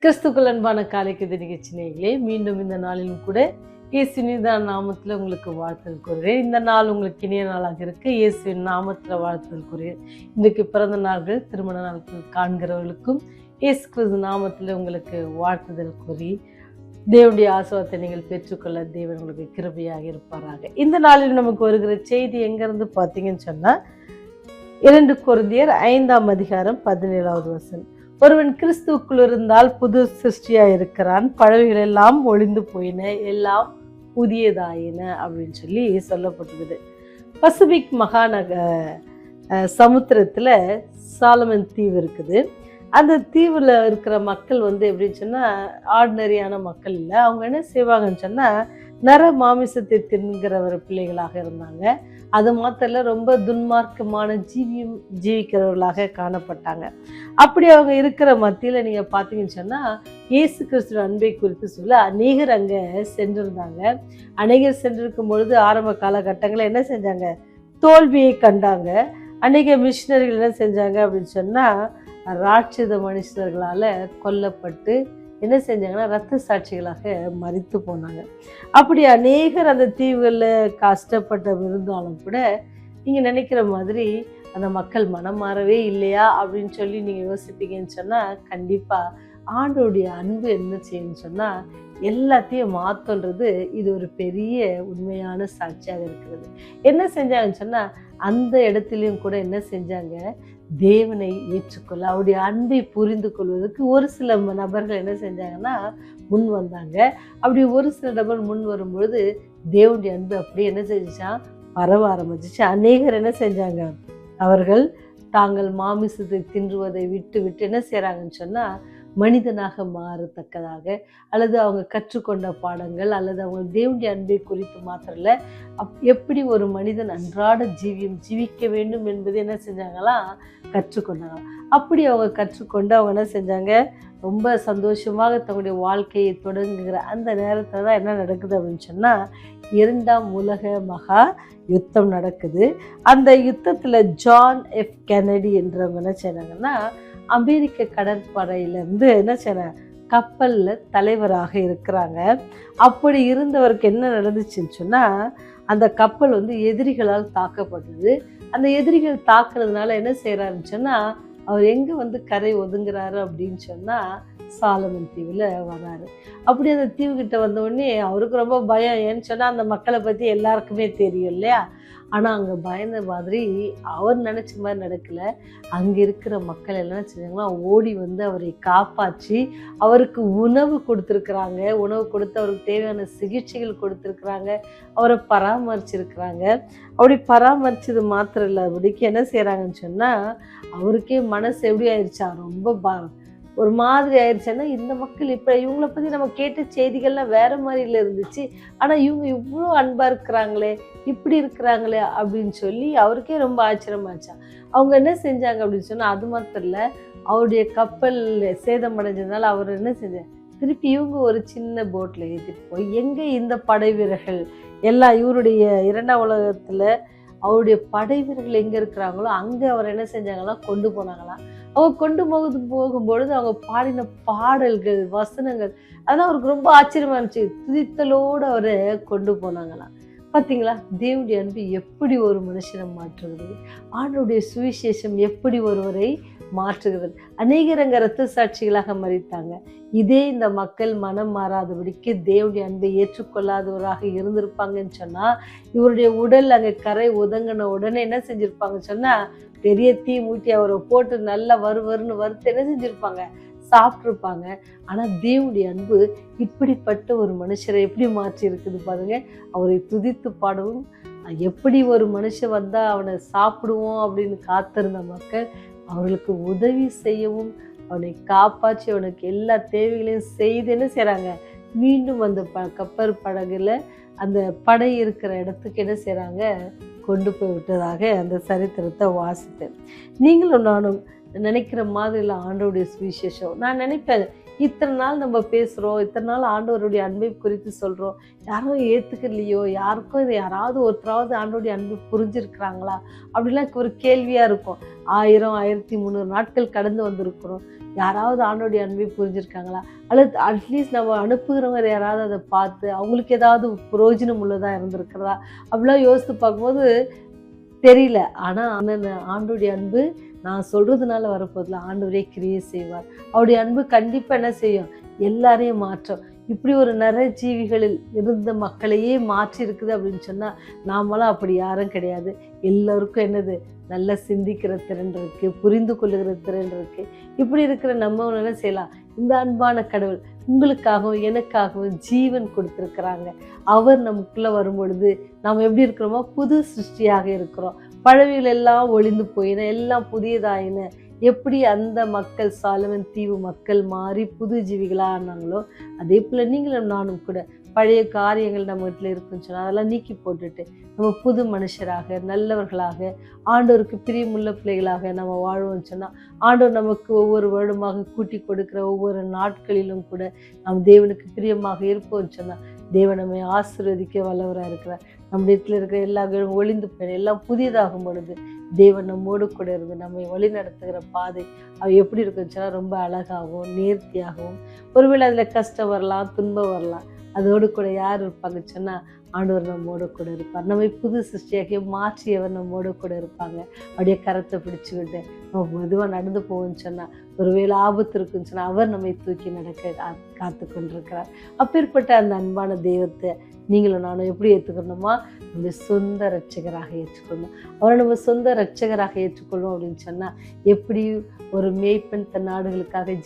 கிறிஸ்துக்குள் அன்பான காலைக்கு நிகழ்ச்சி நேயர்களே, மீண்டும் இந்த நாளிலும் கூட இயேசுவின் நாமத்தில் உங்களுக்கு வாழ்த்துதல் கூறுகிறேன். இந்த நாள் உங்களுக்கு இனிய நாளாக இருக்கு. இயேசுவின் நாமத்தில் வாழ்த்துதல் கூறுகிறேன். இன்றைக்கு பிறந்த நாள்கள், திருமண நாட்கள் காண்கிறவர்களுக்கும் இயேசு கிறிஸ்து நாமத்தில் உங்களுக்கு வாழ்த்துதல் கூறி தேவனுடைய ஆசீர்வாதத்தை நீங்கள் பெற்றுக்கொள்ள தேவன் உங்களுக்கு கிருபையாக இருப்பாராக. இந்த நாளில் நமக்கு வருகிற செய்தி எங்கிருந்து பார்த்தீங்கன்னு சொன்னால் 2 கொரிந்தியர் 5ஆம் அதிகாரம் 17வது வசனம். ஒருவன் கிறிஸ்துவுக்குள் இருந்தால் புது சிருஷ்டியா இருக்கிறான், பழவைகள் எல்லாம் ஒளிந்து போயின, எல்லாம் புதியதாயின அப்படின்னு சொல்லி சொல்லப்பட்டிருக்குது. பசிபிக் மகாநக சமுத்திரத்துல சாலமன் தீவு இருக்குது. அந்த தீவுல இருக்கிற மக்கள் எப்படின்னு சொன்னா ஆர்டினரியான மக்கள் இல்லை. அவங்க என்ன செய்வாங்கன்னு சொன்னா நர மாமிசத்தை தின்கிறவர் பிள்ளைகளாக இருந்தாங்க. அது மாத்திர ரொம்ப துன்மார்க்கமான ஜீவிக்கிறவர்களாக காணப்பட்டாங்க. அப்படி அவங்க இருக்கிற மத்தியில நீங்க பார்த்தீங்கன்னு சொன்னா இயேசு கிறிஸ்துவ அன்பை குறித்து சொல்ல அநேகர் அங்க சென்றிருந்தாங்க. அநேகர் சென்றிருக்கும் பொழுது ஆரம்ப காலகட்டங்களில் என்ன செஞ்சாங்க, தோல்வியை கண்டாங்க. அநேக மிஷினரிகள் என்ன செஞ்சாங்க அப்படின்னு சொன்னா ராட்சத மனுஷர்களால கொல்லப்பட்டு என்ன செஞ்சாங்கன்னா இரத்த சாட்சிகளாக மரித்து போனாங்க. அப்படி அநேகர் அந்த தீவுகளில் கஷ்டப்பட்டு இருந்தாலும் கூட நீங்கள் நினைக்கிற மாதிரி அந்த மக்கள் மனம் மாறவே இல்லையா அப்படின்னு சொல்லி நீங்கள் யோசிப்பீங்கன்னு சொன்னால் கண்டிப்பாக ஆண்டவருடைய அன்பு என்ன செய்யணும்னு சொன்னால் எல்லாத்தையும் மாற்றன்றது இது ஒரு பெரிய உண்மையான சாட்சியாக இருக்கிறது. என்ன செஞ்சாங்கன்னு சொன்னால் அந்த இடத்துலையும் கூட என்ன செஞ்சாங்க, தேவனை ஏற்றுக்கொள்ள அவருடைய அன்பை புரிந்து கொள்வதற்கு ஒரு சில நபர்கள் என்ன செஞ்சாங்கன்னா முன் வந்தாங்க. அப்படி ஒரு சில நபர் முன் வரும்பொழுது தேவனுடைய அன்பு அப்படி என்ன செஞ்சுச்சா பரவ ஆரம்பிச்சிச்சு. அநேகர் என்ன செஞ்சாங்க, அவர்கள் தாங்கள் மாமிசத்தை தின்றுவதை விட்டு என்ன செய்கிறாங்கன்னு சொன்னால் மனிதனாக மாறத்தக்கதாக அல்லது அவங்க கற்றுக்கொண்ட பாடங்கள் அல்லது அவங்க தேவனுடைய அன்பை குறித்து மாத்திரம் இல்லை, எப்படி ஒரு மனிதன் அன்றாட ஜீவிக்க வேண்டும் என்பது என்ன செஞ்சாங்களாம் கற்றுக்கொண்டாங்க. அப்படி அவங்க கற்றுக்கொண்டு அவங்க என்ன செஞ்சாங்க, ரொம்ப சந்தோஷமாக தங்களுடைய வாழ்க்கையை தொடங்குகிற அந்த நேரத்தில் தான் என்ன நடக்குது அப்படின்னு சொன்னால் 2ஆம் உலக மகா யுத்தம் நடக்குது. அந்த யுத்தத்தில் ஜான் எஃப் கென்னடி என்றவங்க என்ன செய்றாங்கன்னா அமெரிக்க கடற்படையிலேருந்து என்ன செய்யறாங்க கப்பலில் தலைவராக இருக்கிறாங்க. அப்படி இருந்தவருக்கு என்ன நடந்துச்சுன்னு சொன்னால் அந்த கப்பல் எதிரிகளால் தாக்கப்பட்டது. அந்த எதிரிகள் தாக்குறதுனால என்ன செய்கிறாருன்னு சொன்னால் அவர் எங்கே கரை ஒதுங்குறாரு அப்படின்னு சொன்னால் சாலமன் தீவில் வராரு. அப்படி அந்த தீவுக்கிட்ட வந்தோடனே அவருக்கு ரொம்ப பயம். ஏன்னு சொன்னால் அந்த மக்களை பற்றி எல்லாருக்குமே தெரியும் இல்லையா. ஆனால் அங்கே பயந்த மாதிரி அவர் நினச்ச மாதிரி நடக்கலை. அங்கே இருக்கிற மக்கள் எல்லாம் செஞ்சாங்கன்னா ஓடி அவரை காப்பாற்றி அவருக்கு உணவு கொடுத்துருக்குறாங்க. உணவு கொடுத்து அவருக்கு தேவையான சிகிச்சைகள் கொடுத்துருக்குறாங்க. அவரை பராமரிச்சிருக்கிறாங்க. அப்படி பராமரிச்சது மாத்திரம் இல்லை, அப்படிக்கு என்ன செய்கிறாங்கன்னு சொன்னால் அவருக்கே மனசு எப்படி ஆயிடுச்சா, ரொம்ப ஒரு மாதிரி ஆயிடுச்சுன்னா இந்த மக்கள் இப்போ இவங்களை பற்றி நம்ம கேட்ட செய்திகள்லாம் வேறு மாதிரில இருந்துச்சு, ஆனால் இவங்க இவ்வளோ அன்பாக இருக்கிறாங்களே, இப்படி இருக்கிறாங்களே அப்படின்னு சொல்லி அவருக்கே ரொம்ப ஆச்சரியமாச்சா. அவங்க என்ன செஞ்சாங்க அப்படின்னு சொன்னால் அது மாத்திரம் இல்லை, அவருடைய கப்பல் சேதமடைஞ்சதுனால அவர் என்ன செஞ்சார், திருப்பி இவங்க ஒரு சின்ன போட்டில் ஏற்றிட்டு போய் எங்கே இந்த படை வீரர்கள் எல்லாம் இவருடைய 2ஆம் உலகத்தில் அவருடைய படை வீரர்கள் எங்கே இருக்கிறாங்களோ அங்கே அவர் என்ன செஞ்சாங்களாம் கொண்டு போனாங்களாம். அவங்க கொண்டு போகும்பொழுது அவங்க பாடின பாடல்கள் வசனங்கள் அதெல்லாம் அவருக்கு ரொம்ப ஆச்சரியமா இருந்துச்சு. துதித்தலோடு அவரை கொண்டு போனாங்களாம். பார்த்தீங்களா, தேவனுடைய அன்பு எப்படி ஒரு மனுஷனை மாற்றுகிறது, ஆண்டவருடைய சுவிசேஷம் எப்படி ஒருவரை மாற்றுகிறது. அநேகர் அங்கே இரத்த சாட்சிகளாக மரித்தாங்க. இதே இந்த மக்கள் மனம் மாறாதபடிக்கு தேவனுடைய அன்பை ஏற்றுக்கொள்ளாதவராக இருந்திருப்பாங்கன்னு சொன்னால் இவருடைய உடல் அங்கே கரை ஒதுங்கின உடனே என்ன செஞ்சுருப்பாங்கன்னு சொன்னால் பெரிய தீ மூட்டி அவரை போட்டு நல்லா வருன்னு வறுத்து என்ன செஞ்சுருப்பாங்க, சாப்பிட்ருப்பாங்க. ஆனால் தேவனுடைய அன்பு இப்படிப்பட்ட ஒரு மனுஷரை எப்படி மாற்றி இருக்குது பாருங்க. அவரை துதித்து பாடவும், எப்படி ஒரு மனுஷன் வந்தால் அவனை சாப்பிடுவோம் அப்படின்னு காத்திருந்த மக்கள் அவர்களுக்கு உதவி செய்யவும் அவனை காப்பாற்றி அவனுக்கு எல்லா தேவைகளையும் செய்து என்ன செய்கிறாங்க, மீண்டும் அந்த கப்பல் படகுல அந்த படை இருக்கிற இடத்துக்கு என்ன செய்கிறாங்க கொண்டு போய் விட்டதாக அந்த சரித்திரத்தை வாசித்தேன். நீங்களும் நானும் நினைக்கிற மாதிரில ஆண்டவருடைய சுவிசேஷம் நான் நினைப்பேன், இத்தனை நாள் நம்ம பேசுகிறோம், இத்தனை நாள் ஆண்டவருடைய அன்பை குறித்து சொல்கிறோம், யாரும் ஏற்றுக்கலையோ, யாருக்கும் இதை யாராவது ஒருத்தராவது ஆண்டவருடைய அன்பை புரிஞ்சிருக்கிறாங்களா அப்படிலாம் ஒரு கேள்வியாக இருக்கும். 1000 1300 நாட்கள் கடந்து வந்திருக்கிறோம், யாராவது ஆண்டவருடைய அன்பை புரிஞ்சிருக்காங்களா, அல்லது அட்லீஸ்ட் நம்ம அனுப்புகிறவங்க யாராவது அதை பார்த்து அவங்களுக்கு ஏதாவது பிரயோஜனம் உள்ளதாக இருந்திருக்கிறதா அப்படிலாம் யோசித்து பார்க்கும்போது தெரியல. ஆனால் அந்த ஆண்டவருடைய அன்பு நான் சொல்றதுனால வரப்போதில்ல, ஆண்டவரே கிரியை செய்வார். அவருடைய அன்பு கண்டிப்பாக என்ன செய்யும், எல்லாரையும் மாற்றும். இப்படி ஒரு நிறைய ஜீவிகளில் இருந்த மக்களையே மாற்றி இருக்குது அப்படின்னு சொன்னால் நாமெல்லாம் அப்படி யாரும் கிடையாது. எல்லோருக்கும் என்னது, நல்லா சிந்திக்கிற திறன் இருக்கு, புரிந்து கொள்ளுகிற திறன் இருக்கு. இப்படி இருக்கிற நம்ம என்ன செய்யலாம், இந்த அன்பான கடவுள் உங்களுக்காகவும் எனக்காகவும் ஜீவன் கொடுத்துருக்குறாங்க. அவர் நமக்குள்ள வரும்பொழுது நாம் எப்படி இருக்கிறோமோ புது சிருஷ்டியாக இருக்கிறோம். பழவிகள் எல்லாம் ஒளிந்து போயின, எல்லாம் புதியதாயின. எப்படி அந்த மக்கள் சாலமன் தீவு மக்கள் மாறி புது ஜீவிகளாக ஆனாங்களோ அதே போல் நீங்களும் நானும் கூட பழைய காரியங்கள் நம்ம வீட்டில் இருக்குன்னு சொன்னால் அதெல்லாம் நீக்கி போட்டுட்டு நம்ம புது மனுஷராக நல்லவர்களாக ஆண்டவருக்கு பிரியமுள்ள பிள்ளைகளாக நம்ம வாழ்வோம்னு சொன்னால் ஆண்டவர் நமக்கு ஒவ்வொரு வருடமாக கூட்டி கொடுக்குற ஒவ்வொரு நாட்களிலும் கூட நாம் தேவனுக்கு பிரியமாக இருப்போம்னு சொன்னால் தேவன் நம்மை ஆசீர்வதிக்க வல்லவராக இருக்கிறார். நம்ம இடத்துல இருக்கிற எல்லா ஒளிந்து போயிடும், எல்லாம் புதியதாகும் பொழுது தேவன் நம்மோடு கூட இருந்து நம்மை வழி நடத்துகிற பாதை அவ எப்படி இருக்குன்னு சொன்னால் ரொம்ப அழகாகவும் நேர்த்தியாகவும், ஒருவேளை அதில் கஷ்டம் வரலாம், துன்பம் வரலாம், அதோடு கூட யார் இருப்பாங்க சொன்னால் ஆண்டவர் நம்மோடு கூட இருப்பார். நம்மை புது சிருஷ்டியாக மாற்றியவர் நம்மோடு கூட இருப்பாங்க. அப்படியே கரத்தை பிடிச்சி விட்டு நம்ம மெதுவாக நடந்து போவோம்னு சொன்னால், ஒருவேளை ஆபத்து இருக்குன்னு சொன்னால் அவர் நம்மை தூக்கி நடக்க காத்து கொண்டிருக்கிறார். அப்பேற்பட்ட அந்த அன்பான தெய்வத்தை நீங்களும் நானும் எப்படி ஏற்றுக்கணுமா, நம்முடைய சொந்த இரட்சகராக ஏற்றுக்கொள்ளணும். அவரை நம்ம சொந்த இரட்சகராக ஏற்றுக்கொள்ளணும் அப்படின்னு சொன்னால் எப்படி ஒரு மேய்ப்பன் தன் நாடுகளுக்காக